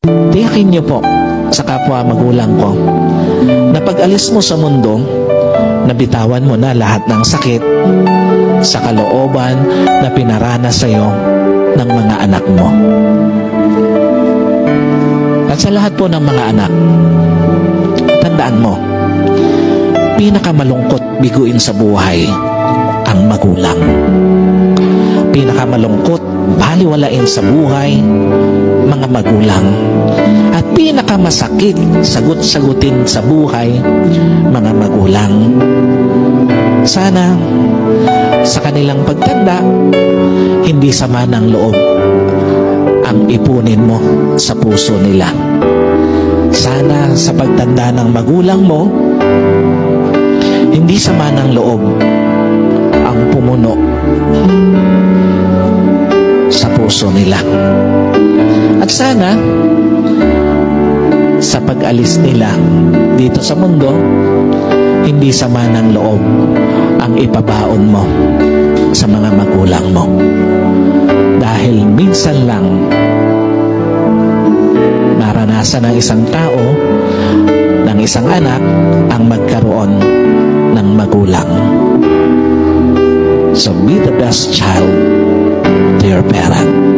Tiyakin niyo po sa kapwa magulang ko na pag-alis mo sa mundo, nabitawan mo na lahat ng sakit sa kalooban na pinaranas sa iyo ng mga anak mo. At sa lahat po ng mga anak, tandaan mo, pinakamalungkot biguin sa buhay ang magulang. Pinakamalungkot baliwalain sa buhay mga magulang. At pinakamasakit sagot-sagutin sa buhay mga magulang. Sana sa kanilang pagtanda, hindi sama ng loob ang ipunin mo sa puso nila. Sana sa pagtanda ng magulang mo, hindi sama ng loob ang pumuno sa puso nila. At sana sa pag-alis nila dito sa mundo, hindi sama ng loob ang ipabaon mo sa mga magulang mo. Dahil minsan lang maranasan ng isang tao, ng isang anak, ang magkaroon ng magulang. So be the best child to your parent.